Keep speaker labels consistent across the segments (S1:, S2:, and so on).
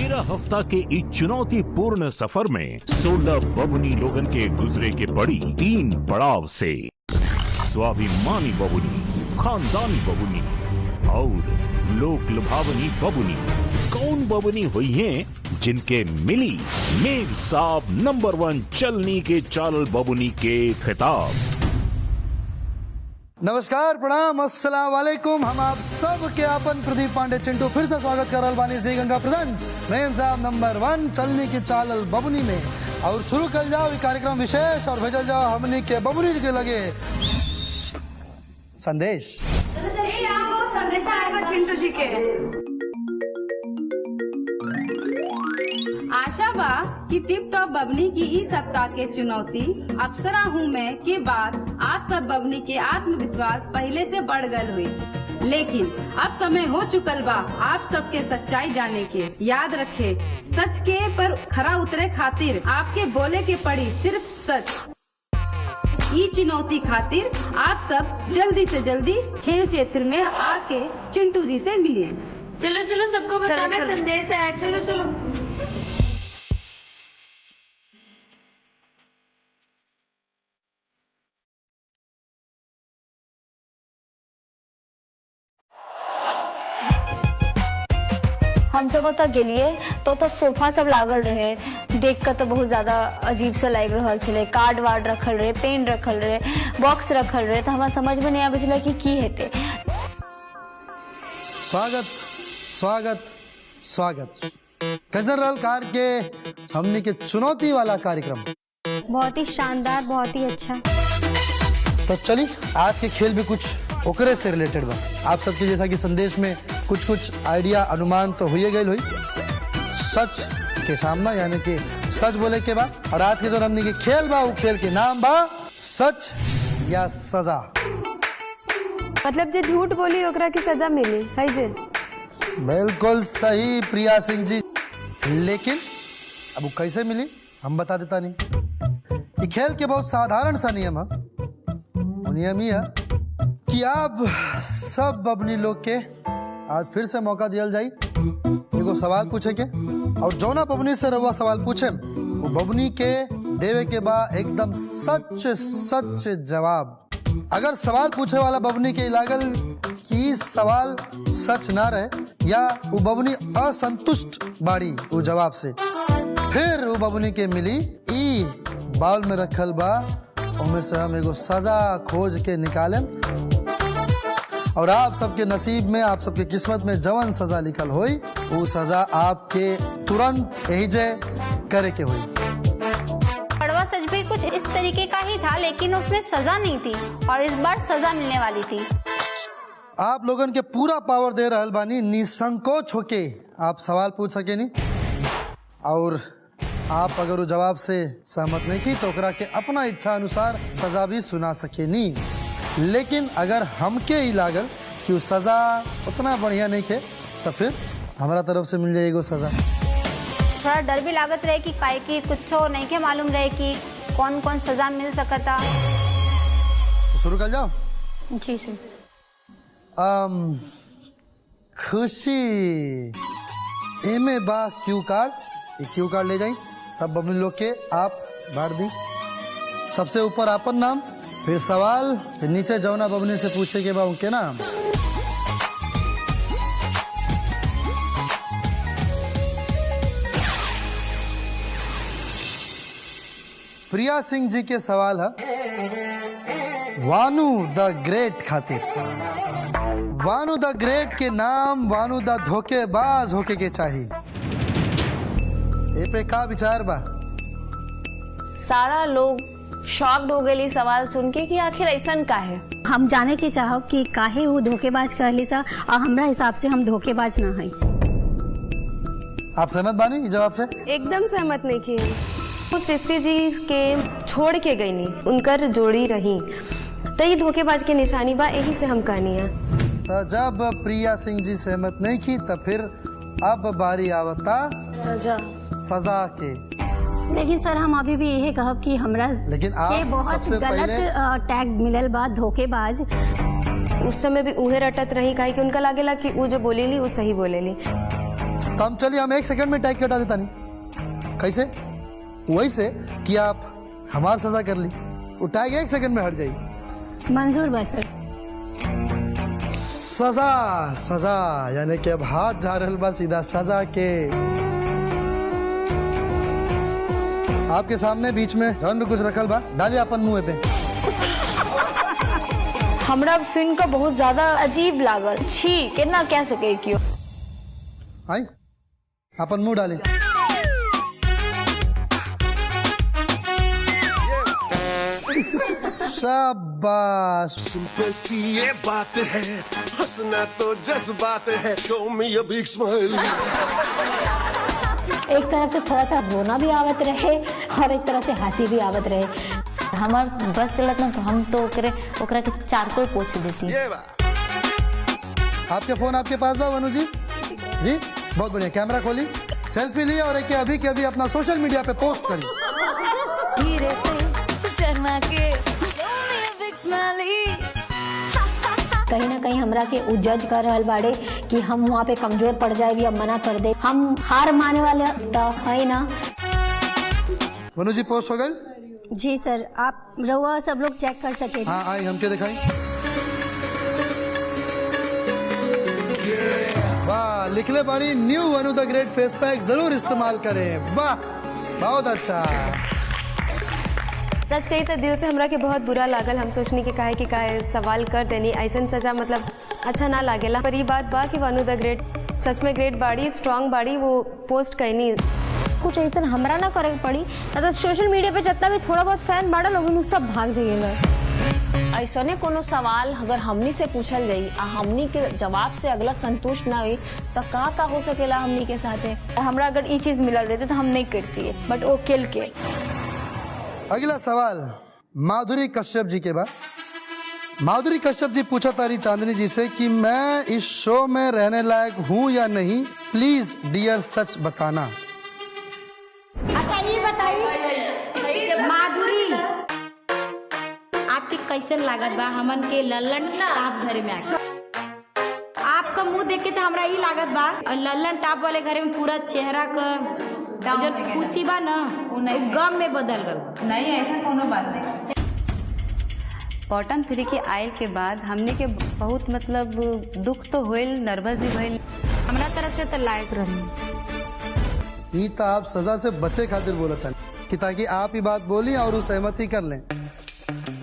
S1: 13 हफ्ता के इस चुनौतीपूर्ण सफर में 16 बबुनी लोगन के गुजरे के पड़ी 3 पड़ाव से। स्वाभिमानी बबुनी, खानदानी बबुनी और लोक लुभावनी बबुनी। कौन बबुनी हुई हैं जिनके मिली मेम साहब नंबर 1 चलनी के चाल बबुनी के खिताब।
S2: नमस्कार, प्रणाम, अस्सलाम वालेकुम। हम आप सब के अपन प्रदीप पांडे चिंटू फिर से स्वागत कर रहा जी गंगा प्रेजेंट्स मेम साहब नंबर 1 चलनी के चाल बबुनी में। और शुरू कर जाओ कार्यक्रम विशेष और भेजल जाओ हमनी के बबुनी के लगे संदेश।
S3: चिंटू जी के आशा बा कि टिप टॉप बबनी की इस सप्ताह के चुनौती अप्सरा हूँ मैं के बाद आप सब बबनी के आत्मविश्वास पहले से बढ़ गल हुई। लेकिन अब समय हो चुकल बा आप सबके सच्चाई जाने के। याद रखे, सच के पर खरा उतरे खातिर आपके बोले के पड़ी सिर्फ सच। ई चुनौती खातिर आप सब जल्दी से जल्दी खेल क्षेत्र में आके चिंटू जी से मिलिए। चलो चलो, सबको बताना संदेश है। चलो चलो।
S4: हम सब तक गेलिए तो सोफा सब लागल रहे, देख कर तो बहुत ज्यादा अजीब सा लग रहा है। कार्ड वार्ड रखल रहे, पेन रखल रहे, बॉक्स रखल रहे, तो हमारा समझ में नहीं आवे कि की हेते।
S2: स्वागत स्वागत स्वागत। कैसे रहल कार के हमने के चुनौती वाला कार्यक्रम?
S4: बहुत ही शानदार, बहुत ही अच्छा।
S2: तो चलिए, आज के खेल भी कुछ ओकरे से रिलेटेड बा। आप सबके जैसा कि संदेश में कुछ आइडिया अनुमान तो हुए गए हुई। सच के सामना यानी कि सच बोले के बाद। और आज के जो हमने के खेल बा वो खेल के नाम बा सच या सजा।
S4: मतलब जो झूठ बोली ओकरा की सजा मिली है जे।
S2: बिल्कुल सही प्रिया सिंह जी। लेकिन अब वो कैसे मिली हम बता देता नहीं। ये खेल के बहुत साधारण सा नियम है। नियम ये है कि आप सब बबनी लोग के आज फिर से मौका दिया जाए एगो सवाल पूछे के। और जौना बबनी से रहुआ सवाल पूछे वो बबनी के देवे के बाद एकदम सच सच जवाब। अगर सवाल पूछे वाला बबनी के लागल कि सवाल सच ना रहे या वो बबनी असंतुष्ट बाड़ी वो जवाब से, फिर वो बबनी के मिली ई बाउल में रखल बा, उनमें से हम एगो सजा खोज के निकालें। और आप सबके नसीब में, आप सबके किस्मत में जवन सजा लिखल होई वो सजा आपके तुरंत यही जे करे के हुई।
S5: कड़वा सच भी कुछ इस तरीके का ही था, लेकिन उसमें सजा नहीं थी और इस बार सजा मिलने वाली थी।
S2: आप लोगन के पूरा पावर दे रहल बानी, निसंकोच होके आप सवाल पूछ सके नहीं। और आप अगर वो जवाब से सहमत नहीं की तो ओकरा के अपना इच्छा अनुसार सजा भी सुना सके नहीं। लेकिन अगर हमके ही लागल कि वो सजा उतना बढ़िया नहीं खे तो फिर हमारा तरफ से मिल जाएगी सजा।
S5: थोड़ा डर भी लागत रहे कि काहे की कुछ नहीं के मालूम रहे कि कौन कौन सजा मिल सकता।
S2: तो शुरू कर जाओ।
S5: जी सर।
S2: खुशी एमे बा क्यू कार्ड। क्यू कार्ड ले जाई सब बबनी लोग के आप बांट दी। सबसे ऊपर आपन नाम, फिर सवाल, फिर नीचे जौना बबनी से पूछे के बा उनके नाम। प्रिया सिंह जी के सवाल है वानु द ग्रेट खातिर। वानु द ग्रेट के नाम वानु द धोखेबाज होके के चाहिए। ए पे का विचार बा?
S4: सारा लोग शॉक्ड हो गए सवाल सुन के कि आखिर ऐसा का है।
S6: हम जाने के चाहब कि काहे वो धोखेबाज कहली सा और हमरा हिसाब से हम धोखेबाज ना है।
S2: आप सहमत बानी जवाब से?
S7: एकदम सहमत नहीं किए। वो सृष्टि जी के छोड़ के गई नहीं, उनकर जोड़ी रही तो ये धोखेबाज के निशानी बा, यही से हम कहनी है।
S2: तो जब प्रिया सिंह जी सहमत नहीं की तो फिर अब बारी आवता सजा के।
S6: लेकिन सर हम अभी भी यही कहब कि हमरा
S2: लेकिन आप
S6: बहुत गलत टैग मिलल बा धोखेबाज।
S7: उस समय भी उहे रटत रही काहे कि उनका लागेला कि वो जो बोलेली वो सही बोलेली।
S2: तो हम चलिए हम 1 सेकंड में टैग कटा देता नहीं। कैसे? वही से कि आप हमारी सजा कर ली, वो टैग 1 सेकंड में हट जाएगी।
S6: मंजूर बा सर।
S2: सजा सजा यानी कि अब हाथ जा रहल बा सीधा सजा के। आपके सामने बीच में रन में कुछ रखल बा, डालिए अपन मुंह पे।
S4: हमरा सुन के बहुत ज्यादा अजीब लागल। छी केना कह सके क्यों?
S2: आई अपन मुंह डाली। शाबाश।
S8: सिंपल सी ये बात है, हंसना तो जज्बात है, शो में ये बिग स्माइल।
S9: एक तरफ से थोड़ा सा रोना भी आवत रहे और एक तरफ से हंसी भी आवत रहे। हमार बस चलत ना तो हम तो ओकरा के चारकोल पोछ देती।
S2: आपके फोन आपके पास बा वनु जी? जी बहुत बढ़िया। कैमरा खोली, सेल्फी ली और एक अभी के अभी अपना सोशल मीडिया पे पोस्ट करी।
S4: धीरे से शर्मा के
S9: कहीं ना कहीं हमरा के उ जज कर रहल बाड़े कि हम वहाँ पे कमजोर पड़ जाए भी, अब मना कर दे। हम हार माने वाले तो है ना।
S2: वनु जी पोस्ट हो गए?
S6: जी सर, आप रहुआ सब लोग चेक कर सके।
S2: हाँ आई हम क्या दिखाई? वाह लिखले बाड़ी न्यू वनु द ग्रेट फेस पैक जरूर इस्तेमाल करें। वाह बहुत अच्छा।
S7: सच कही तो दिल से हमरा के बहुत बुरा लागल। हम सोचनी के काहे सवाल कर देनी, ऐसा सजा मतलब अच्छा ना लागेला। पर ये बात बा कि वनु द ग्रेट सच में ग्रेट बाड़ी, स्ट्रांग बाड़ी, वो पोस्ट कहनी
S5: कुछ ऐसा हमरा ना करे पड़ी ना तो सोशल मीडिया पे जितना भी थोड़ा बहुत फैन बाड़ा लोग सब भाग जाइएगा।
S10: ऐसा ने कोनो सवाल अगर हमनी से पूछल जाई आ हमनी के जवाब से अगला संतुष्ट ना हुई तो का हो सकेला हमनी के साथे।
S4: हमरा अगर ये चीज मिलल रहते तो हम नहीं करती है, बट वो किल के।
S2: अगला सवाल माधुरी कश्यप जी के बाद। माधुरी कश्यप जी पूछा तारी चांदनी जी से कि मैं इस शो में रहने लायक हूँ या नहीं, प्लीज डियर सच बताना।
S11: अच्छा ये बताइए माधुरी, आपके कैसन लागत बा हमन के लल्लन टाप घर में आके? आपका मुंह देख के तो हमरा ये लागत बा लल्लन टाप वाले घर में पूरा चेहरा का जो खुशी बा ना गम में बदल गल।
S3: नहीं ऐसा कोनो बात नहीं। बॉटम 3 के आयल के बाद हमने के बहुत मतलब दुख तो होइल, नर्वस भी भइल।
S4: हमरा तरफ से तो लायक रही।
S2: ये तो आप सजा से बचे खातिर बोलता है कि ताकि आप ये बात बोली और उस सहमति कर लें।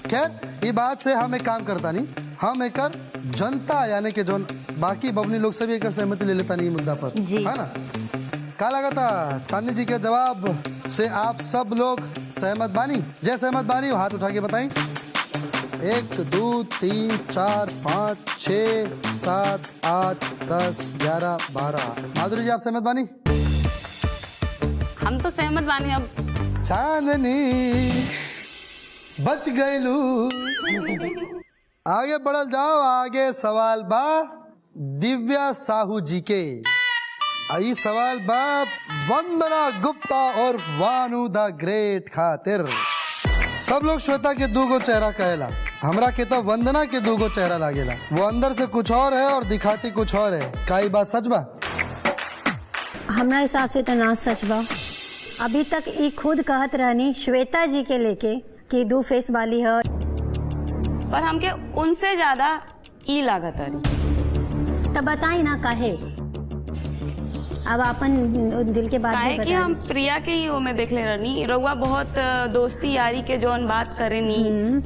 S2: खैर ये बात से हम एक काम करता नहीं, हम एक जनता यानी कि जो बाकी बबनी लोग सभी एक सहमति ले लेता नहीं मुद्दा पर, है ना? क्या लगा था चांदनी जी के जवाब से आप सब लोग सहमत बानी? जय सहमत बानी हाथ उठा के बताएं। 1 2 3 4 5 6 7 8 10 11 12। माधुरी जी आप सहमत बानी?
S3: हम तो सहमत बानी। अब
S2: चांदनी बच गईलू। आगे बढ़ल जाओ। आगे सवाल बा दिव्या साहू जी के। आई सवाल बा वंदना गुप्ता और वानु द ग्रेट खातिर। सब लोग श्वेता के 2 चेहरा कहेला, हमरा के तो वंदना के 2 चेहरा लागेला। वो अंदर से कुछ और है और दिखाती कुछ और है। का ये बात सच बा?
S6: हमरा हिसाब से तो ना सच बा। अभी तक ये खुद कहत रहनी श्वेता जी के लेके कि 2 फेस वाली है,
S3: पर हमके उनसे ज्यादा ई लागत रही।
S6: तब बताई ना काहे। अब अपन दिल के बात
S3: काहे कि हम प्रिया के ही वो में देख ले रहनी, रउआ बहुत दोस्ती यारी के जौन बात करे नी,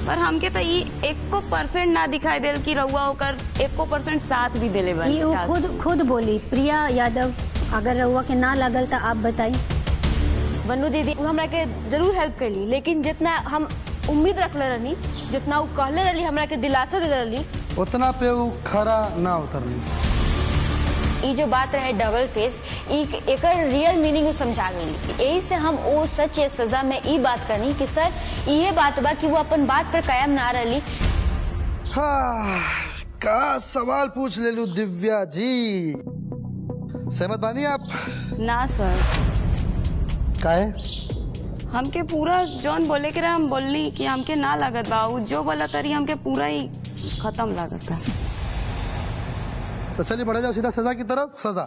S3: पर हमके तो ये 1% ना दिखाई देल कि रउआ ओकर 1% साथ भी देले बा।
S6: ये खुद बोली प्रिया यादव। अगर रउआ के ना लगल तो आप बताई।
S7: वनु दीदी हमरा के जरूर हेल्प कैली, लेकिन जितना हम उम्मीद रखले रहनी, जितना वो कहले रहली, हमरा के दिलासा दे रहली,
S2: उतना पे वो खरा ना उतरली।
S10: ये जो बात रहे डबल फेस, एक रियल मीनिंग समझा गई। यही से हम वो सच या सजा में ये बात करनी कि सर ये बात बा कि वो अपन बात पर कायम ना रही।
S2: हाँ, का सवाल पूछ ले लू दिव्या जी। सहमत बानी आप?
S3: ना सर।
S2: काहे?
S3: हमके पूरा जौन बोले के रहा हम बोलनी कि हमके ना लागत बा, जो बोला तरी हमके पूरा ही खत्म लागत था।
S2: तो चलिए बढ़ा जाओ सीधा सजा की तरफ। सजा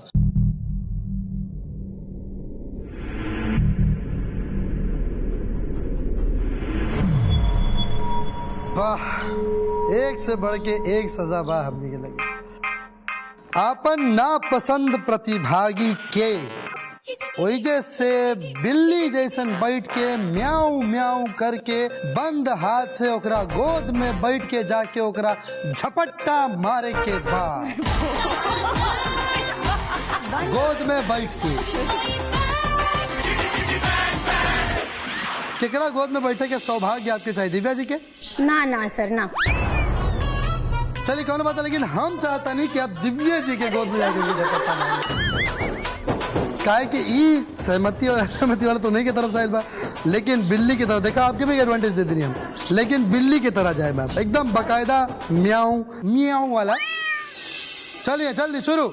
S2: वाह, एक से बढ़ के एक सजा बा हमने के लगी। आपन नापसंद प्रतिभागी के वजह से बिल्ली जैसन बैठ के म्याऊ म्याऊ करके बंद हाथ से ओकरा गोद में बैठ के जाके ओकरा झपट्टा मारे के बाद गोद में बैठ के केकरा गोद में बैठे के सौभाग्य आपके चाहिए? दिव्या जी के?
S6: ना सर ना।
S2: चलिए कौन बात है, लेकिन हम चाहता नहीं कि आप दिव्या जी के गोद में जाके काहे कि ई सहमति और असहमति वाला तो नहीं की तरफ साहिल बा, लेकिन बिल्ली की तरह देखा आपके भी एडवांटेज दे दी हम, लेकिन बिल्ली की तरह जाए मैम एकदम बकायदा म्याऊ म्याऊ वाला। चलिए जल्दी शुरू।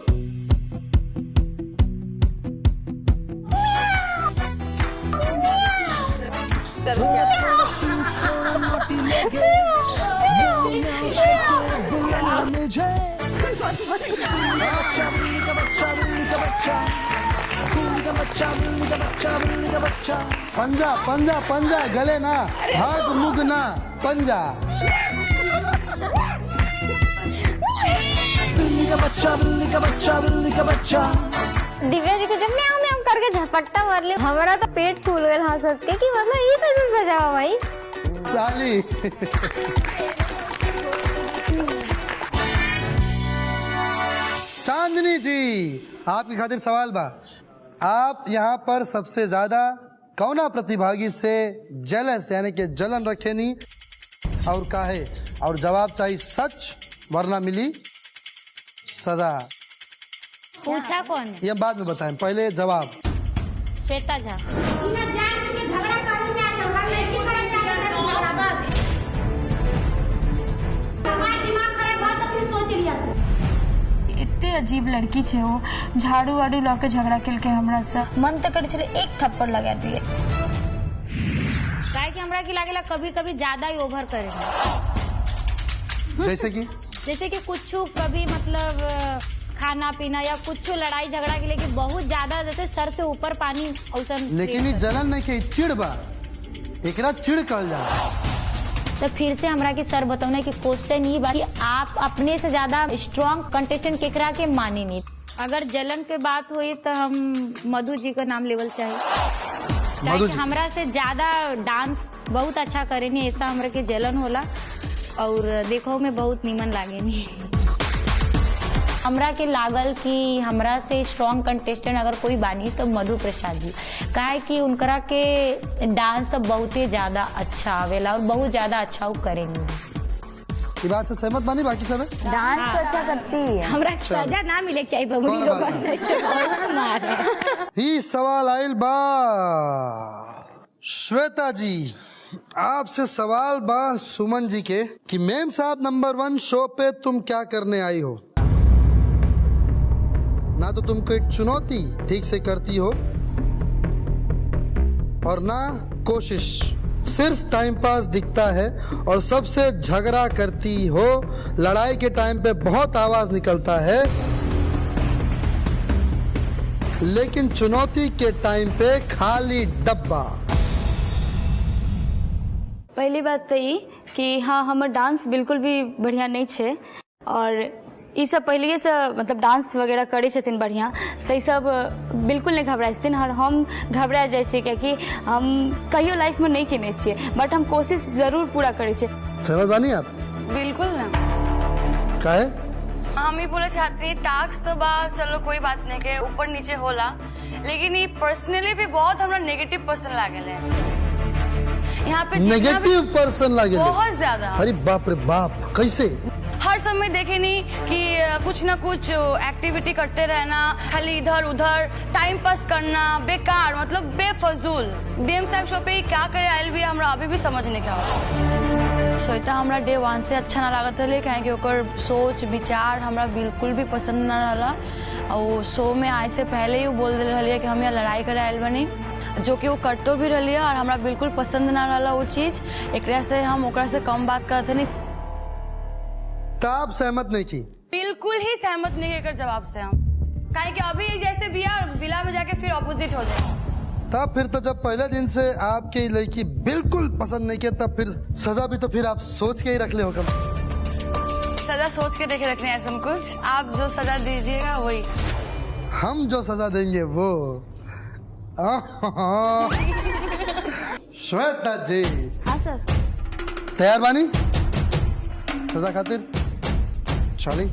S2: पंजा पंजा पंजा, गले ना, भाग मुग ना, पंजा। बिल्ली का बच्चा, बिल्ली का बच्चा, बिल्ली का बच्चा।
S5: दिव्या जी को जब म्याऊ म्याऊ करके झपट्टा मार ले, हमारा तो पेट फूल गया हंस हंस के कि मतलब ये कैसे सजा हुआ भाई।
S2: डाली चांदनी जी आपकी खातिर सवाल बा, आप यहाँ पर सबसे ज्यादा कौना प्रतिभागी से जेलस यानी कि जलन रखे नहीं और काहे? और जवाब चाहिए सच, वरना मिली सजा।
S9: पूछा कौन?
S2: ये बाद में बताएं, पहले जवाब।
S9: श्वेता झा।
S4: इतनी अजीब लड़की छे वो, झाड़ू वाड़ू ला के झगड़ा खेल के हमरा से मन तक करे चले एक थप्पड़ लगा दिए।
S9: काहे कि हमरा की लागेला कभी कभी ज्यादा ही ओवर करे।
S2: जैसे कि
S9: कुछ कभी मतलब खाना पीना या कुछ लड़ाई झगड़ा के लेके बहुत ज्यादा जैसे सर से ऊपर पानी औसन।
S2: लेकिन ये जलन नहीं के चिड़ बा, एकरा चिड़ कहल जाला।
S9: तो फिर से हमरा के सर बताउने की क्वेश्चन ये बा कि आप अपने से ज्यादा स्ट्रॉन्ग कंटेस्टेंट केकरा के मानी नहीं। अगर जलन के बात हुई तो हम मधु जी का नाम लेवल चाहिए। हमरा से ज्यादा डांस बहुत अच्छा करे नहीं, ऐसा हमरा के जलन होला और देखो में बहुत नीमन लागे नहीं। हमरा के लागल कि हमरा से स्ट्रॉन्ग कंटेस्टेंट अगर कोई बानी तो मधु प्रसाद जी, काहे कि उनकरा के डांस तो बहुत ही ज्यादा अच्छा आवेला और बहुत ज्यादा अच्छा वो करेंगे।
S2: ये बात से सहमत बानी? बाकी सब
S9: डांस तो अच्छा करती है। हमरा सजा ना मिले चाहिए बबुनी लोग।
S2: ही सवाल आइल बा श्वेता जी, आपसे सवाल बा सुमन जी के कि मैम साहब नंबर 1 शो पे तुम क्या करने आई हो? ना तो तुम कोई चुनौती ठीक से करती हो और ना कोशिश, सिर्फ टाइम पास दिखता है और सबसे झगड़ा करती हो। लड़ाई के टाइम पे बहुत आवाज निकलता है, लेकिन चुनौती के टाइम पे खाली डब्बा।
S4: पहली बात तो ये कि हाँ हमार डांस बिल्कुल भी बढ़िया नहीं छे और ये सब पहले से मतलब डांस वगैरह करे छथिन बढ़िया, तो ये सब बिल्कुल नहीं घबराए छथिन और हम घबरा जाए छे क्योंकि हम कहियो लाइफ में नहीं केने छिए, बट हम कोशिश जरूर पूरा करे छे।
S2: समझ बानी आप?
S12: बिल्कुल ना।
S2: काहे?
S12: हम ही बोले चाहते टास्क तो बा चलो कोई बात नहीं के ऊपर नीचे होला, लेकिन ये पर्सनली भी बहुत हमरा नेगेटिव पर्सन लागल है। यहाँ पे
S2: नेगेटिव पर्सन लागल
S12: बहुत ज्यादा।
S2: अरे बाप रे बाप, कैसे?
S12: हर समय देखे नहीं कि कुछ ना कुछ एक्टिविटी करते रहना, खाली इधर उधर टाइम पास करना, बेकार मतलब बेफजूल। बीएम साहब शो पे क्या करे आयल भी हमरा अभी भी समझ नहीं क्या। श्वेता हमरा डे 1 से अच्छा ना लागत रहे, कि ओकर सोच विचार हमरा बिल्कुल भी पसंद ना रहा और शो में आए से पहले ही बोल दिल रही कि हम यहाँ लड़ाई करे आयल बनी, जो कि वो करतो भी रही और हमरा बिल्कुल पसंद ना रहा वो चीज। एक से हम ओकरा से कम बात करते नहीं।
S2: आप सहमत नहीं की?
S12: बिल्कुल ही सहमत नहीं है जवाब से हम, काहे कि अभी जैसे भी विला में जाके फिर ऑपोजिट हो जाए।
S2: तब फिर तो जब पहले दिन से आपकी लड़की बिल्कुल पसंद नहीं किया तब फिर सजा भी तो फिर आप सोच के ही रख ले होगा।
S12: सजा सोच के देखे रखने ऐसा कुछ, आप जो सजा दीजिएगा वही।
S2: हम जो सजा देंगे वो। श्वेता जी।
S4: हाँ सर।
S2: तैयार बानी सजा खातिर? चली।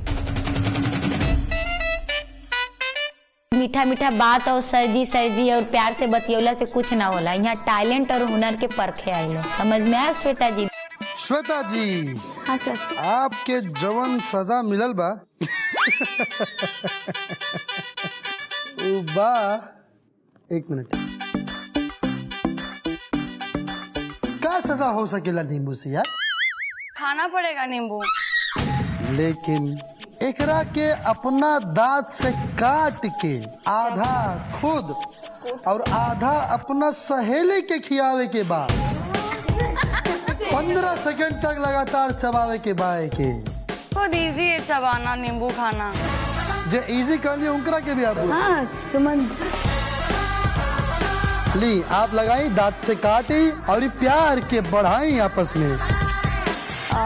S9: मीठा मीठा बात और सर्जी सर्जी और प्यार से बतियोला से कुछ ना होला। यहाँ टैलेंट और हुनर के परखे आइले, समझ में आया श्वेता जी?
S2: श्वेता जी।
S4: हाँ सर।
S2: आपके जवन सजा मिलल बा बा 1 मिनट का सजा हो सकेला नींबू से यार?
S12: खाना पड़ेगा नींबू।
S2: लेकिन एकरा के अपना दांत से काट के आधा खुद और आधा अपना सहेली के खियावे के बाद 15 सेकंड तक लगातार चबावे के बाय के।
S12: बहुत इजी है चबाना नींबू खाना।
S2: जे इजी करनी उनकरा के भी आप
S4: हाँ सुमन
S2: ली आप लगाई दांत से काटी और प्यार के बढ़ाई आपस में।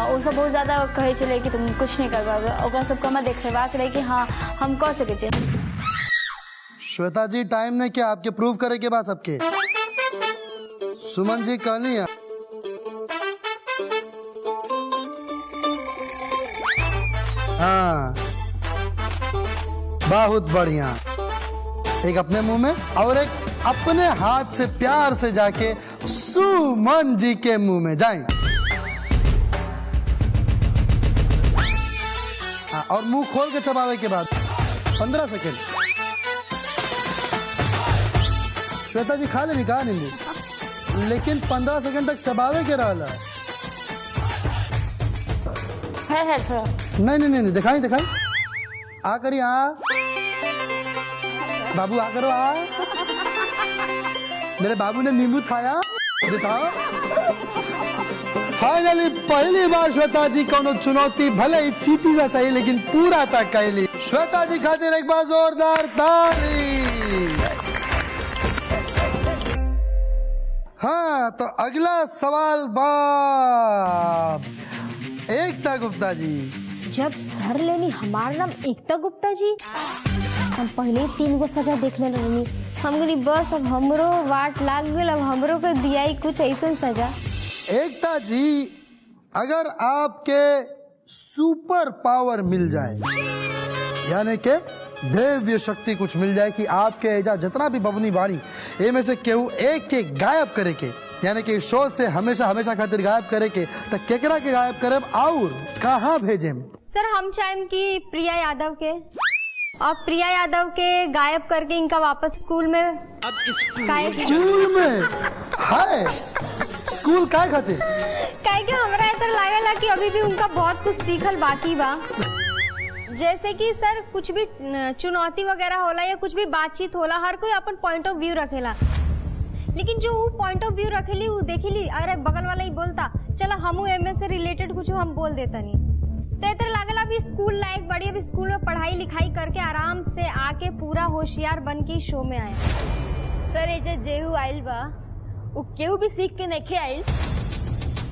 S4: वो सब बहुत ज्यादा कहे चले कि तुम कुछ नहीं कर पाओगे, ओकरा सबको हमें देखवाक रहे कि हाँ हम कह सके छे।
S2: श्वेता जी टाइम ने क्या आपके प्रूव करे के बाद सबके? सुमन जी कहनी है। हाँ बहुत बढ़िया। एक अपने मुंह में और एक अपने हाथ से प्यार से जाके सुमन जी के मुंह में जाएं। और मुंह खोल के चबावे के बाद 15 सेकेंड। श्वेता जी खा लेनी कहा नींबू, लेकिन 15 सेकेंड तक चबावे के रहला
S4: है थोड़ा।
S2: नहीं दिखाई आ करी आ बाबू आ करो आ। मेरे बाबू ने नींबू खाया दिखाओ। फाइनली पहली बार श्वेता जी कोनो चुनौती भले ही चीटी सा सही लेकिन पूरा तक कैली। श्वेता जी खातिर एक बार जोरदार ताली। हाँ तो अगला सवाल बाप एकता गुप्ता जी।
S5: जब सर लेनी हमारा नाम एकता गुप्ता जी, हम पहले ही 3 गो सजा देख ले रहनी। हम गरी बस अब हमरो वाट लाग गल, अब हमरो को दिया ही कुछ ऐसा सजा।
S2: एकता जी अगर आपके सुपर पावर मिल जाए यानी के दिव्य शक्ति कुछ मिल जाए कि आपके एजा जितना भी बबनी बाड़ी ए में से केहू एक के गायब करे के यानी कि शो से हमेशा खातिर गायब करे के तो केकरा के गायब करे और कहाँ भेजेम?
S5: सर हम चाहें कि प्रिया यादव के, और प्रिया यादव के गायब करके इनका वापस स्कूल में।
S2: स्कूल में है स्कूल काय खातिर?
S5: काहे कि हमरा ऐसा लागेला कि अभी भी उनका बहुत कुछ सीखल बाकी बा। जैसे कि सर कुछ भी चुनौती वगैरह होला या कुछ भी बातचीत होला, हर कोई अपन पॉइंट ऑफ व्यू रखेला, लेकिन जो वो पॉइंट ऑफ व्यू रखेली वो देखिली अगर बगल वाला ही बोलता चलो हमू एमए से रिलेटेड कुछ हम बोल देता नहीं तो इधर लागल अभी स्कूल लायक बड़ी, अभी स्कूल में पढ़ाई लिखाई करके आराम से आके पूरा होशियार बन के शो में आया।
S13: सर ये जेहू आइल बा वो केहू भी सीख के नहीं आइल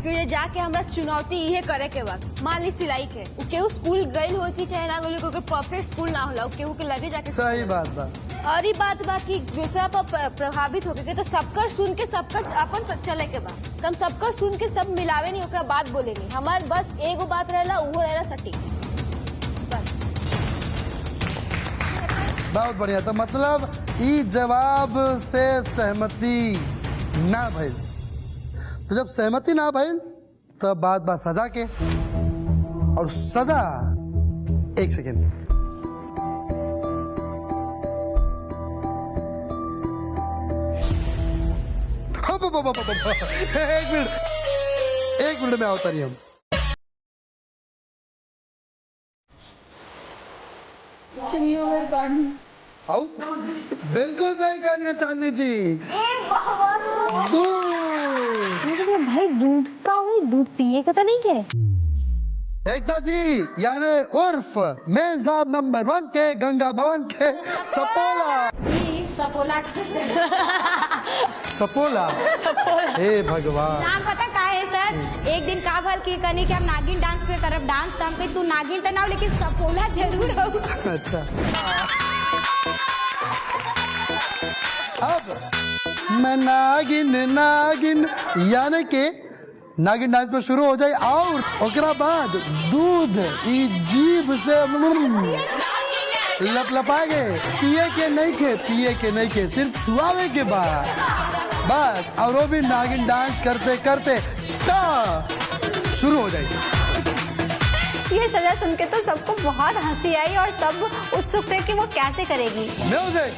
S13: कि ये जाके हमरा चुनौती ये करे के वक्त मान ली सिलाई के वो केहू स्कूल गइल हो कि चाहे ना गइल हो, परफेक्ट स्कूल ना होला, केहू के लगे जाके
S2: सही बात बा।
S13: और ये बात बा कि दूसरा पर प्रभावित होके तो सबकर सुन के सबकर अपन चले के बा, हम सबकर सुन के सब मिलावे नहीं ओकरा बात बोले नहीं, हमार बस एगो बात रहेला वो रहेला सटीक।
S2: बहुत बढ़िया। तो मतलब ई जवाब से सहमति ना भइल, तो जब सहमति ना भइल तो बात सजा के, और सजा 1 सेकेंड एक मिनट में आवता नहीं हम। आओ बिल्कुल सही कहनी है चांदनी जी।
S5: भाई दूध का हुई, दूध पिए का तो नहीं के
S2: एकता जी यानी उर्फ मेन साहब नंबर 1 के गंगा भवन के सपोला सपोला। हे भगवान।
S11: नाम पता का है सर? एक दिन का भल की कनी कि हम नागिन डांस पे करब डांस तम पे तू नागिन त ना लेकिन सपोला जरूर हो।
S2: अच्छा अब मैं नागिन नागिन यानी के नागिन डांस पे शुरू हो जाए और ओकरा बाद दूध ई जीभ से लपलपागे पिए के नहीं खे सिर्फ छुआवे के बाद बस। और वो भी नागिन डांस करते करते शुरू हो जाएगी।
S5: ये सजा सुन के तो सबको बहुत हंसी आई और सब उत्सुक थे कि वो कैसे करेगी।
S2: म्यूजिक।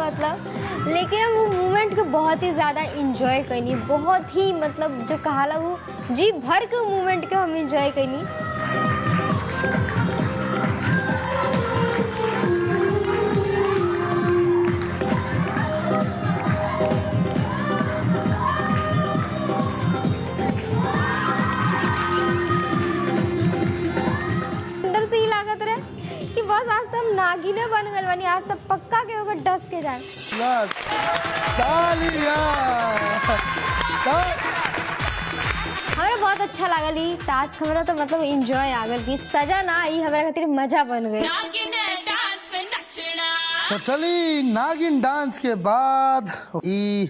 S5: मतलब लेकिन हम वो मोमेंट को बहुत ही ज़्यादा इंजॉय करनी, बहुत ही मतलब जो कहा वो जी भर के मोमेंट को हम इंजॉय करनी। अंदर से ही लागत रहे कि बस आज तो हम नागिने बन गए बनी, आज तो पक्का के होकर डस के जाए। हमें बहुत अच्छा लागल ई टास्क, हमरा तो मतलब एंजॉय आ गल की सजा ना आई, हमारे खातिर मजा बन गई।
S2: तो चली नागिन डांस के बाद ई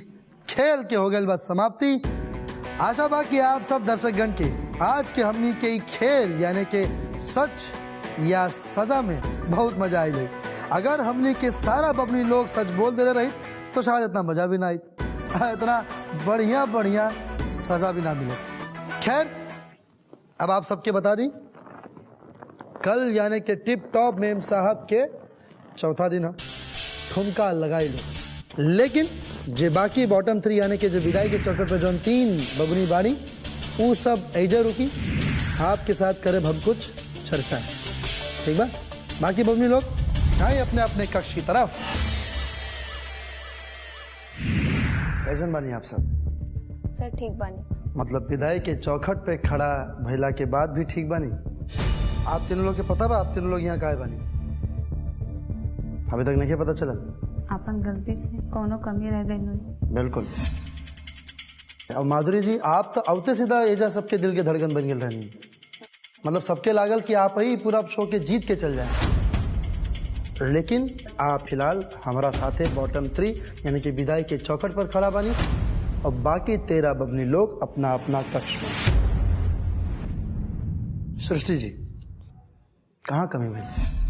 S2: खेल के हो गए बस समाप्ति। आशा बा कि आप सब दर्शकगण के आज के हमनी के खेल यानी के सच या सजा में बहुत मजा आई। अगर हमनी के सारा बबनी लोग सच बोल दे रही तो शायद इतना मजा भी ना आई, इतना बढ़िया बढ़िया सजा भी ना मिले। खैर अब आप सबके बता दी, कल यानी के टिप टॉप मेम साहब के चौथा दिन है, ठुमका लगाई लो। लेकिन जे बाकी बॉटम 3 यानी के जो विदाई के चौकट पे जो 3 बबनी बाड़ी वो सब ऐजे रुकी, आपके साथ करे हम कुछ चर्चा। ठीक बा, बाकी बबनी लोग आए अपने अपने कक्ष की तरफ। कैसन बानी आप सब?
S7: सर ठीक बानी।
S2: मतलब विदाई के चौखट पे खड़ा भइला के बाद भी ठीक बानी? आप तीनों लोग के पता बा आप तीनों लोग यहाँ काहे बानी? अभी तक नहीं पता चला?
S3: अपन गलती से कोनो कमी रह गई।
S2: बिल्कुल। और माधुरी जी आप तो औते सीधा एजा सबके दिल के धड़कन बन गए रहनी, मतलब सबके लागल कि आप ही पूरा शो के जीत के चल जाए। लेकिन आप फिलहाल हमारा साथे बॉटम 3 यानी कि विदाई के चौखट पर खड़ा बानी और बाकी 13 बबनी लोग अपना अपना कक्ष में। सृष्टि जी कहाँ कमी हुई?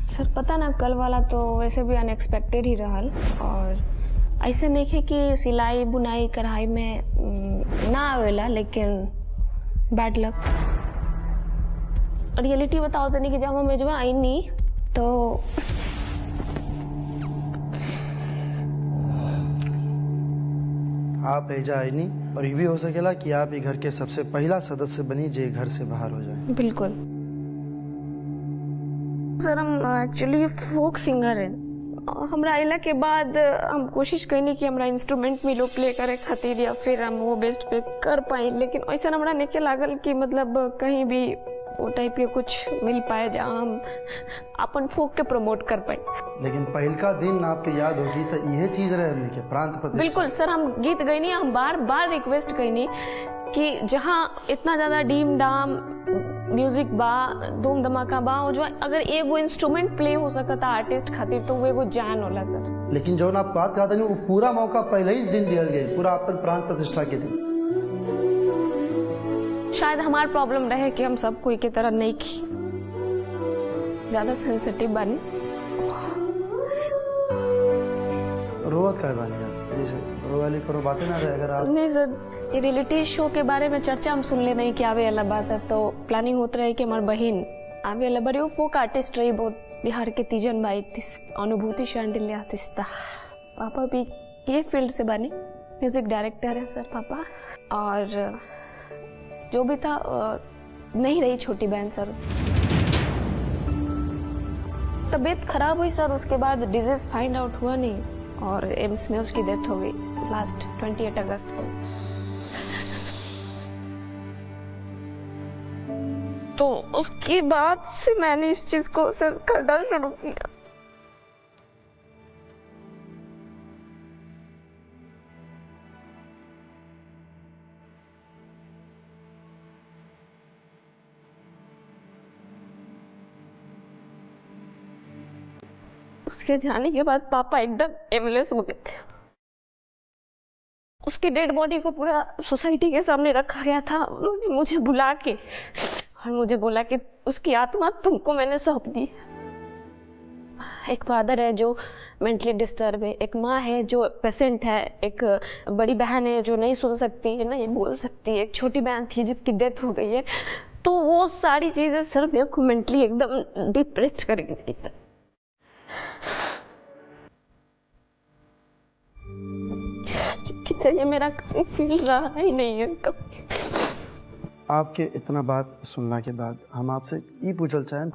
S7: सर पता ना, कल वाला तो वैसे भी अनएक्सपेक्टेड ही रहल, और ऐसे नहीं है कि सिलाई बुनाई कढ़ाई में ना आवेला, लेकिन बैड लक। रियलिटी बताओ तो नहीं कि जब हम मेजवा आई नहीं तो
S2: आप एजा आई नहीं, और ये भी हो सकेला कि आप ये घर के सबसे पहला सदस्य बनी जे घर से बाहर हो जाए।
S7: बिल्कुल सर, हम एक्चुअली फोक सिंगर हैं। हमरा अला के बाद हम कोशिश करनी कि हमरा इंस्ट्रूमेंट में लोग प्ले करे खातिर या फिर हम वो बेस्ट पे कर पाए, लेकिन ऐसा हमरा नहीं लागल कि मतलब कहीं भी वो टाइप के कुछ मिल पाए जहाँ हम अपन फोक के प्रमोट कर पाए।
S2: लेकिन पहल का दिन आपके याद होगी तो यह चीज रहे हमने के प्रांत प्रतिष्ठा।
S7: बिल्कुल सर, हम गीत गई नहीं, हम बार बार रिक्वेस्ट करनी कि जहाँ इतना ज्यादा डीम डाम म्यूजिक बा, धूम धमाका बा, जो अगर एगो इंस्ट्रूमेंट प्ले हो सकता आर्टिस्ट खातिर तो वो एगो जान होला सर।
S2: लेकिन जो आप बात कहते हैं वो पूरा मौका पहले ही दिन दिया गया, पूरा अपन प्राण प्रतिष्ठा के दिन।
S7: शायद हमारा प्रॉब्लम रहे कि हम सब कोई की तरह नहीं की, ज्यादा सेंसिटिव बानी।
S2: रोवत का बानी रोवाली करो बातें ना रहे। अगर आप
S7: नहीं सर, ये रियलिटी शो के बारे में चर्चा हम सुन ले नहीं कि आवे वाला बात है, तो प्लानिंग होता रहे कि हमारी बहन आवे वाला बड़ी वो फोक आर्टिस्ट रही, बहुत बिहार के तीजन बाई अनुभूति शांडिल्या तिस्ता। पापा भी ये फील्ड से बने, म्यूजिक डायरेक्टर है सर पापा, और जो भी था नहीं रही छोटी बहन सर। तबीयत खराब हुई सर, उसके बाद डिजीज फाइंड आउट हुआ नहीं और एम्स में उसकी डेथ हो गई लास्ट 28 अगस्त को। तो उसके बाद से मैंने इस चीज को सर करना शुरू किया। उसके जाने के बाद पापा एकदम एमलेस हो गए थे। उसकी डेड बॉडी को पूरा सोसाइटी के सामने रखा गया था। उन्होंने मुझे बुला के और मुझे बोला कि उसकी आत्मा तुमको मैंने सौंप दी। एक फादर है जो मेंटली डिस्टर्ब है, एक माँ है जो पेशेंट है, एक बड़ी बहन है जो नहीं सुन सकती है, नहीं बोल सकती है, एक छोटी बहन थी जिसकी डेथ हो गई है। तो वो सारी चीजें सर मेरे को मेंटली एकदम डिप्रेस्ड कर गई। ये मेरा फील रहा ही नहीं है कभी।
S2: आपके इतना बात सुनने के बाद हम आपसे ये पूछल चाहें,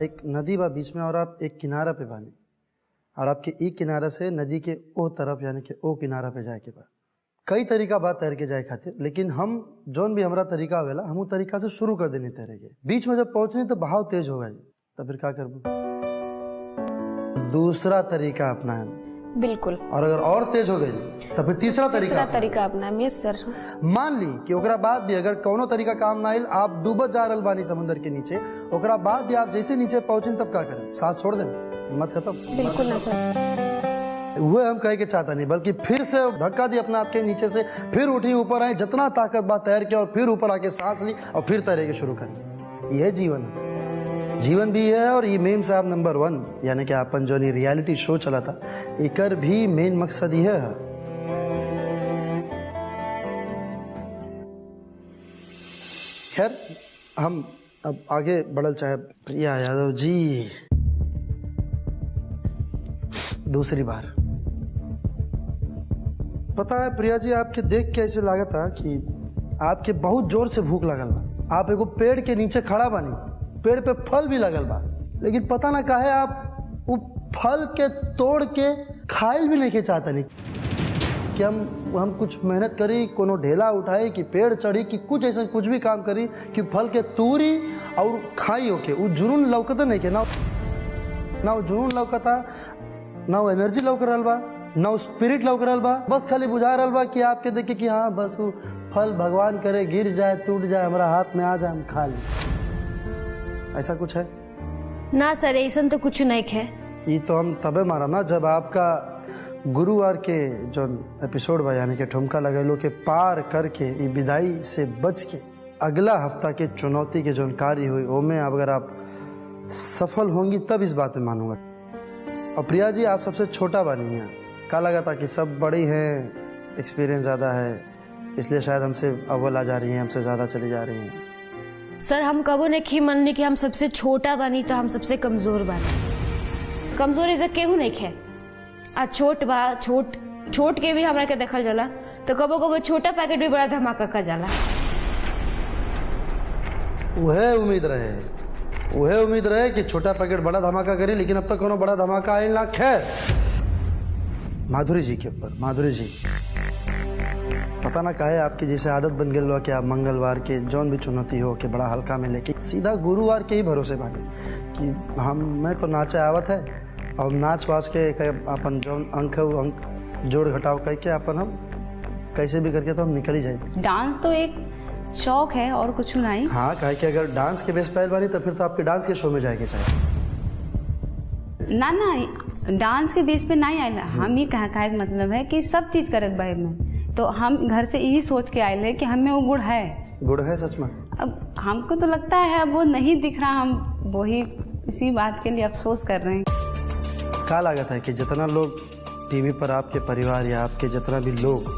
S2: एक नदी बा बीच में और आप एक किनारा पे बानी और आपके एक किनारा से नदी के ओ तरफ यानी कि ओ किनारा पे जाए के बाद कई तरीका बात तैर के जाए खातिर, लेकिन हम जोन भी हमारा तरीका होवेला हम उस तरीका से शुरू कर देनी तैरे के। बीच में जब पहुंचनी तो बहाव तेज हो गई, तो फिर क्या करबू? दूसरा तरीका अपनाएं।
S7: बिल्कुल।
S2: और अगर और तेज हो गई तो फिर तीसरा तरीका
S7: अपना। Yes sir.
S2: मान ली कि ओकरा बाद भी अगर कोनो तरीका काम ना आइल, आप डूबत जा रहल बानी समुद्र के नीचे, ओकरा बाद भी आप जैसे नीचे पहुंचे तब क्या करें? सांस छोड़ दें, हिम्मत खत्म?
S7: बिल्कुल ना सर।
S2: वो हम कहे के चाहता नहीं, बल्कि फिर से धक्का दी अपने आपके नीचे से, फिर उठी ऊपर आए, जितना ताकत बात तैर के और फिर ऊपर आके सांस ली और फिर तैरे के शुरू करें। यह जीवन है, जीवन भी है। और ये मेम साहब नंबर 1 यानी कि अपन जो नहीं रियलिटी शो चला था, एकर भी मेन मकसद यह है। खैर हम अब आगे बढ़ल चाहे। प्रिया यादव जी, दूसरी बार पता है प्रिया जी, आपके देख के ऐसे लगा था कि आपके बहुत जोर से भूख लगल बा। आप एगो पेड़ के नीचे खड़ा बानी, पेड़ पे फल भी लगल बा, लेकिन पता ना काहे आप वो फल के तोड़ के खाइल भी नहीं के चाहता नहीं कि हम कुछ मेहनत करी, कोनो ढेला उठाई कि पेड़ चढ़ी कि कुछ ऐसा कुछ भी काम करी कि फल के तूरी और खाई होके वो जुनून लौकता नहीं के ना वो जुनून लौकता, ना वो एनर्जी लौक रहल बा, ना वो स्पिरिट लौक रहल बा। बस खाली बुझा रहल बा कि आपके देखे कि हाँ बस वो फल भगवान करे गिर जाए, टूट जाए, हमारा हाथ में आ जाए, हम खा लें। ऐसा कुछ है
S10: ना सर? ऐसा तो कुछ नहीं है।
S2: ये तो हम तबे मारा ना जब आपका गुरुवार के जो एपिसोड बा यानी कि ठुमका लगेलो के पार करके ये विदाई से बच के अगला हफ्ता के चुनौती के जो कार्य हुई ओमे अगर आप सफल होंगी तब इस बात में मानूंगा। और प्रिया जी आप सबसे छोटा बनी हैं, क्या लगा था कि सब बड़ी हैं, एक्सपीरियंस ज़्यादा है, इसलिए शायद हमसे अव्वल आ जा रही हैं, हमसे ज़्यादा चली जा रही हैं।
S10: सर हम कबो नहीं मनने कि हम सबसे छोटा बनी तो हम सबसे कमजोर बनी। कमजोर इज्जत केहू नहीं खे। आज छोट बा, छोट के भी हमरा के देखल जाला तो कबो कबो छोटा पैकेट भी बड़ा धमाका का जाला।
S2: वह उम्मीद रहे कि छोटा पैकेट बड़ा धमाका करे, लेकिन अब तक कोनो बड़ा धमाका आयल ना। खैर माधुरी जी के ऊपर, माधुरी जी पता ना काहे आपकी जैसे आदत बन गई बा कि आप मंगलवार के जौन भी चुनौती हो के बड़ा हल्का में लेके सीधा गुरुवार के ही भरोसे बानी कि मैं तो नाचे आवत है और नाच वाच के अपन जो अंक है वो अंक जोड़ घटाव करके अपन हम कैसे भी करके तो हम निकल ही जाए।
S3: डांस तो एक शौक है और कुछ नहीं।
S2: हाँ कहे कि अगर डांस के बेस पहल बानी तो फिर तो आपके डांस के शो में जाएगी शायद।
S3: ना डांस के बेस पे नहीं आए। हम ही कहे मतलब है कि सब चीज करक बाहर में, तो हम घर से यही सोच के आए कि हमें वो गुड़ है सच में। अब हमको तो लगता है अब वो नहीं दिख रहा, हम वही इसी बात के लिए अफसोस कर रहे हैं।
S2: क्या लागत है कि जितना लोग टीवी पर आपके परिवार या आपके जितना भी लोग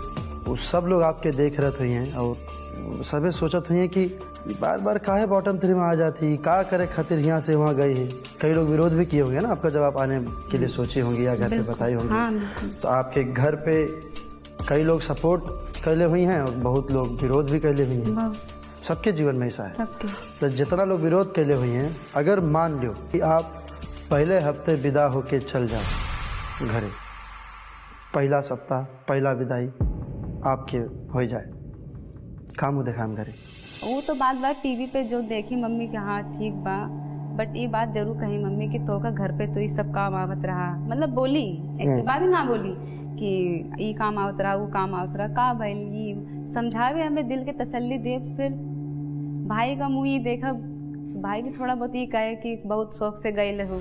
S2: वो सब लोग आपके देख रहे हुए हैं और सभी सोचत हुए हैं कि बार बार काहे बॉटम 3 में आ जाती, का करे खातिर यहाँ से वहाँ गई है। कई लोग विरोध भी किए होंगे ना आपका जब आप आने के लिए सोची होंगी या घर पे बताई होंगी।
S3: हाँ,
S2: तो आपके घर पे कई लोग सपोर्ट कैले हुई हैं और बहुत लोग विरोध भी कैले हुई हैं। सबके जीवन में ऐसा है। तो जितना लोग विरोध कैले हुई हैं, अगर मान लो कि आप पहले हफ्ते विदा होके चल जाओ घरे। पहला सप्ताह पहला विदाई आपके हो जाए, काम देखाम घरे।
S3: वो तो बात टीवी पे जो देखी मम्मी के हाँ ठीक बा, बट ये बात जरूर कही मम्मी कि तो का घर पे तो ये सब काम आवत रहा, मतलब बोली ऐसी बात ही ना बोली कि ये काम आवत रहा वो काम आवत रहा, का भाई ये समझावे हमें, दिल के तसल्ली दे। फिर भाई का मुँह ये देखा, भाई भी थोड़ा बहुत ये कहे कि बहुत शौक से गए रहो,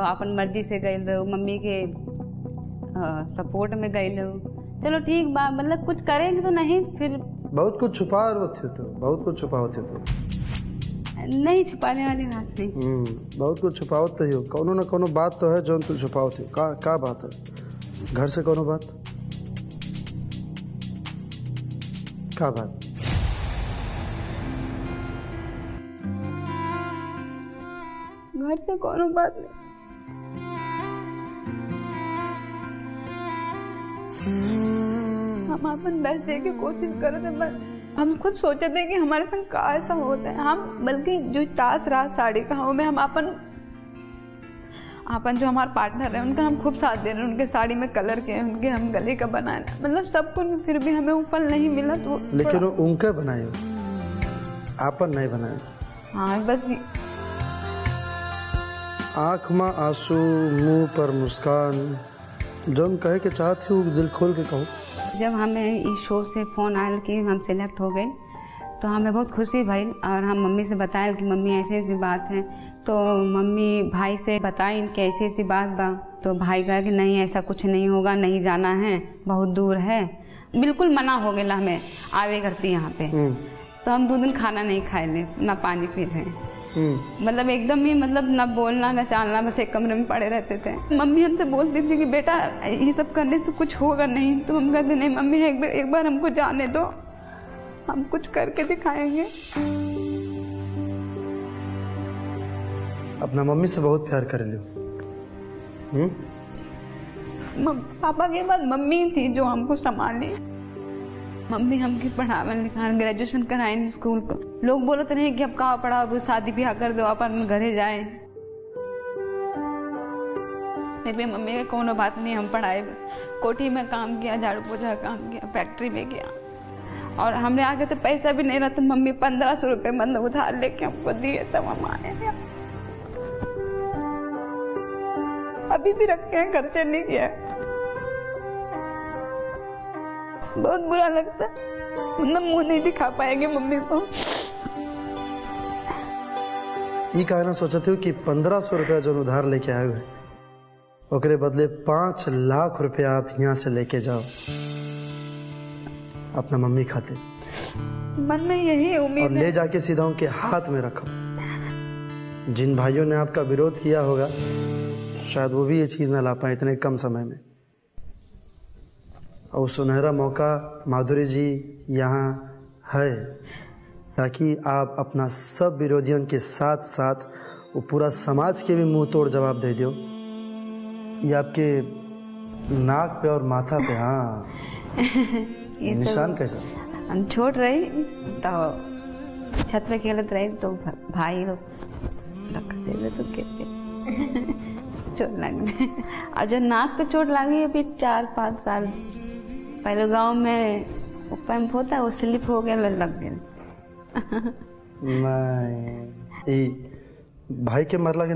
S3: अपन मर्जी से गए रहो, मम्मी के सपोर्ट में गए रहो, चलो ठीक बा, मतलब कुछ करेंगे तो नहीं। फिर
S2: बहुत कुछ छुपा होते तो, बहुत कुछ छुपा होते तो
S3: नहीं, छुपाने वाली बात नहीं।
S2: बहुत कुछ छुपाओ तो ही हो, कोनो ना कोनो बात तो है जो तुम छुपाओ थे। का बात है? घर से कोनो बात? का बात?
S3: घर से कोनो बात नहीं। हम अपन बेस्ट दे की कोशिश कर रहे थे, बस हम खुद सोचे थे कि हमारे संग का ऐसा होता है। हम बल्कि जो टास्क रहा साड़ी का, में हम अपन जो हमारे पार्टनर है उनका हम खूब साथ दे रहे हैं, उनके साड़ी में कलर के, उनके हम गले का बनाए, मतलब सब कुछ, फिर भी हमें वो फल नहीं मिला। तो
S2: लेकिन उनका बनाए आपन नहीं बनाए।
S3: हाँ बस
S2: आँख में आंसू, मुंह पर मुस्कान, जो हम कहे के चाहते हो दिल खोल के कहो।
S3: जब हमें इस शो से फ़ोन आयल कि हम सिलेक्ट हो गए तो हमें बहुत खुशी भई, और हम मम्मी से बताए कि मम्मी ऐसी ऐसी बात है। तो मम्मी भाई से बताई कि ऐसी ऐसी बात बा, तो भाई कहा कि नहीं ऐसा कुछ नहीं होगा, नहीं जाना है, बहुत दूर है, बिल्कुल मना हो गया हमें आवे करती यहाँ पे। तो हम 2 दिन खाना नहीं खाए थे, ना पानी पी थे, मतलब एकदम ही, मतलब न बोलना न चालना, बस एक कमरे में पड़े रहते थे। मम्मी हमसे बोलती थी कि बेटा ये सब करने से कुछ होगा नहीं, तो हम कहते नहीं मम्मी एक बार हमको जाने दो, हम कुछ करके दिखाएंगे।
S2: अपना मम्मी से बहुत प्यार कर लियो।
S3: पापा के बाद मम्मी थी जो हमको संभाली। मम्मी हमकी पढ़ावन लिखान, ग्रेजुएशन कराए स्कूल को। लोग बोलते रहे कि अब कहाँ पढ़ा, अब शादी ब्याह कर दो, अपन घरे जाए। फिर भी मम्मी का कोनो बात नहीं, हम पढ़ाए, कोठी में काम किया, झाड़ू पोछा काम किया, फैक्ट्री में किया, और हमने आगे तो पैसा भी नहीं रहा, तो मम्मी 1500 रुपये मतलब उधार लेके हमको दिए, तब हम आए। अभी भी रखे हैं, घर से नहीं किया। बहुत बुरा लगता है, मतलब मुंह नहीं दिखा पाएंगे मम्मी को।
S2: ये कहना सोचते हो कि 1500 रुपया जो उधार लेके आए हुए, ओकरे बदले 5 लाख रुपया आप यहाँ से लेके जाओ अपना मम्मी खाते,
S3: मन में यही उम्मीद
S2: और ले जाके सीधा उनके हाथ में रखो। जिन भाइयों ने आपका विरोध किया होगा, शायद वो भी ये चीज़ ना ला पाए इतने कम समय में। और सुनहरा मौका माधुरी जी यहाँ है, ताकि आप अपना सब विरोधियों के साथ साथ वो पूरा समाज के भी मुंह तोड़ जवाब दे दो। ये आपके नाक पे और माथा पे, हाँ
S3: ये
S2: निशान कैसा?
S3: हम छोड़ रही तो छत पे खेलत रही, तो भाई लोग रखते हुए तो कहते चोट लगने। और जो नाक पे चोट लगी अभी 4-5 साल पहले, गांव में पंप होता है, वो स्लिप हो गया, लग गया।
S2: नहीं, भाई के मरला के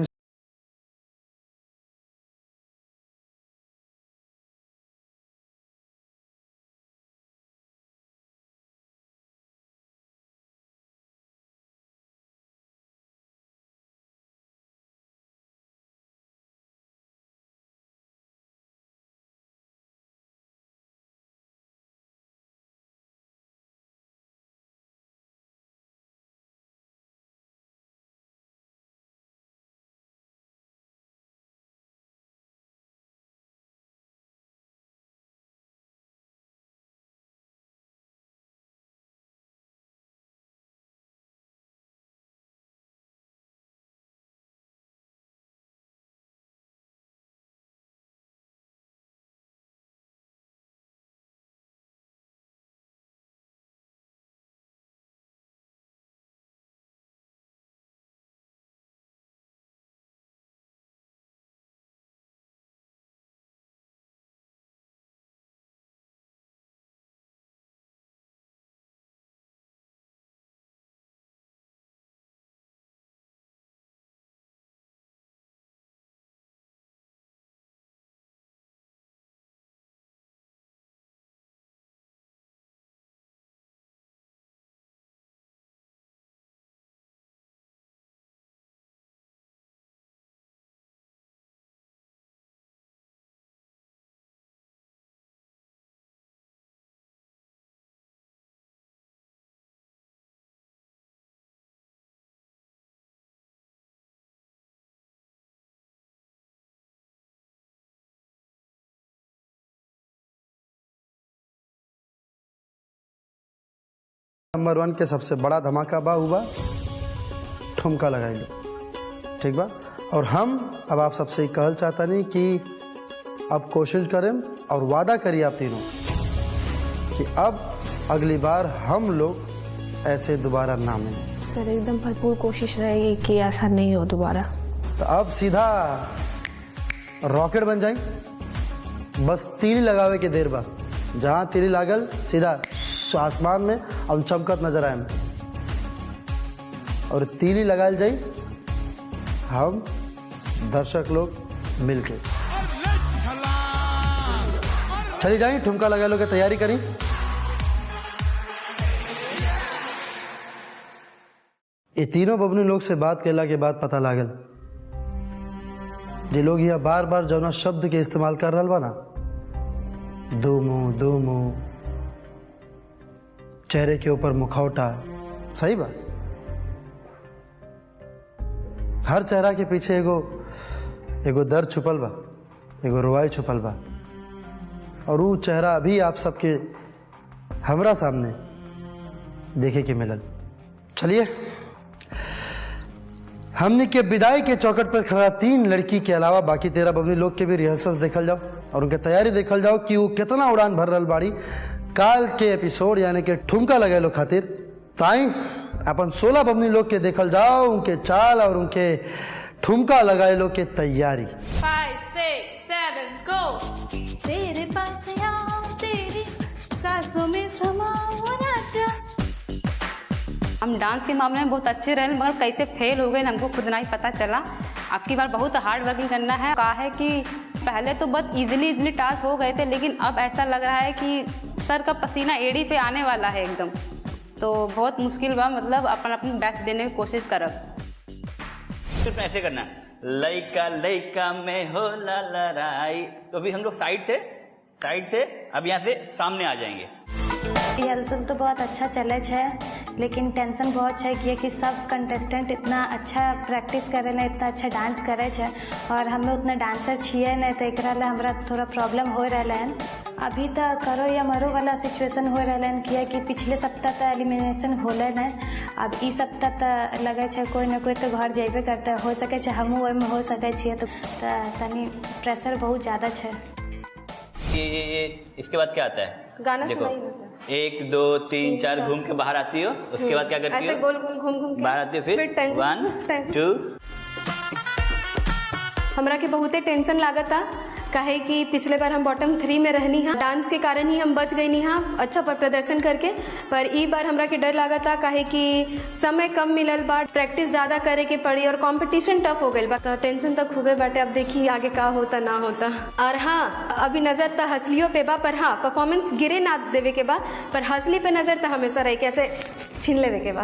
S2: नंबर 1 के सबसे बड़ा धमाका बा हुआ ठुमका लगाई लो, ठीक बा। और हम अब आप सबसे ही कहल चाहता नहीं कि अब कोशिश करें और वादा करिए आप तीनों कि अब अगली बार हम लोग ऐसे दोबारा ना मिलें।
S7: सर एकदम भरपूर कोशिश रहेगी कि ऐसा नहीं हो दोबारा।
S2: तो अब सीधा रॉकेट बन जाए, बस तीली लगावे के देर बा, जहाँ तीली लागल सीधा आसमान में हम चमकत नजर आए और तीली लगाल जाए हम दर्शक लोग मिलके। चली जाए ठुमका लगा लो के तैयारी करी। ये तीनों बबनी लोग से बात केला के बाद पता लागल जे लोग यहाँ बार बार जौना शब्द के इस्तेमाल कर रहा बा ना, दो मुंह, चेहरे के ऊपर मुखौटा, सही बा। हर चेहरा के पीछे एगो दर्द छुपल बा, एगो रुआई छुपल बा, और वो चेहरा अभी आप सबके हमरा सामने देखे के मिलल। चलिए हमने के विदाई के चौकट पर खड़ा 3 लड़की के अलावा बाकी 13 बबनी लोग के भी रिहर्सल्स देखल जाओ और उनके तैयारी देखल जाओ कि वो कितना उड़ान भर रहल बाड़ी काल के एपिसोड यानी कि ठुमका लगे लो खातिर। ताई अपन 16 बबनी लोग के देखल जाओ, उनके चाल और उनके ठुमका लगाए लो के तैयारी।
S14: 5, 6, 7 गो। तेरे पास आओ, तेरी सांसों में समाओ राजा।
S3: हम डांस के मामले में बहुत अच्छे रहे मगर कैसे फेल हो गए हमको खुद नहीं पता चला। आपकी बार बहुत हार्ड वर्किंग करना है। कहा है कि पहले तो बहुत इजीली टास्क हो गए थे, लेकिन अब ऐसा लग रहा है कि सर का पसीना एड़ी पे आने वाला है एकदम। तो बहुत मुश्किल बा, मतलब अपनी बेस्ट देने की कोशिश करब।
S15: सिर्फ ऐसे करना है, लइका लइका में हो ला लड़ाई। तो अभी हम लोग साइड से अब यहाँ से सामने आ जाएंगे।
S4: रिहर्सल तो बहुत अच्छा चले छे, लेकिन टेंशन बहुत है कि सब कंटेस्टेंट इतना अच्छा प्रैक्टिस करे ना, इतना अच्छा डांस करे छे और हमें उतना डांसर छिए नहीं, तो एकरा ले हमरा थोड़ा प्रॉब्लम हो रहा है। अभी तो करो या मरो वाला सिचुएशन हो रहा है, किया कि पिछले सप्ताह तो एलिमिनेशन होले नहीं, अब ई सप्ताह तो लगे छे कोई ना कोई तो घर जेबे करते, हो सके छे हमहूँ ओहि में हो सके छिए। तो तनी प्रेशर बहुत ज़्यादा छे।
S15: ये इसके बाद क्या आता है?
S7: गाना
S15: देखो,
S7: सुनाइए।
S15: 1 2 3 4 घूम के बाहर आती हो, उसके बाद क्या करती हो?
S7: ऐसे गोल गोल घूम के
S15: बाहर आती हो, फिर 1 2।
S16: हमरा के बहुते टेंशन लागता, काहे कि पिछले बार हम बॉटम 3 में रहनी हा, डांस के कारण ही हम बच गई हा अच्छा पर प्रदर्शन करके। पर ई बार हमरा के डर लागता, काहे कि समय कम मिलल बा, प्रैक्टिस ज्यादा करे के पड़ी और कंपटीशन टफ हो गइल बा। तो टेंशन तो खूबे बाटे, अब देखी आगे का होता ना होता। और हाँ, अभी नजर तो हंसलियों पे बा, पर हाँ परफॉर्मेंस गिरे ना देवे के बा, पर हंसली पे नजर तो हमेशा रही, कैसे छीन लेवे के बा।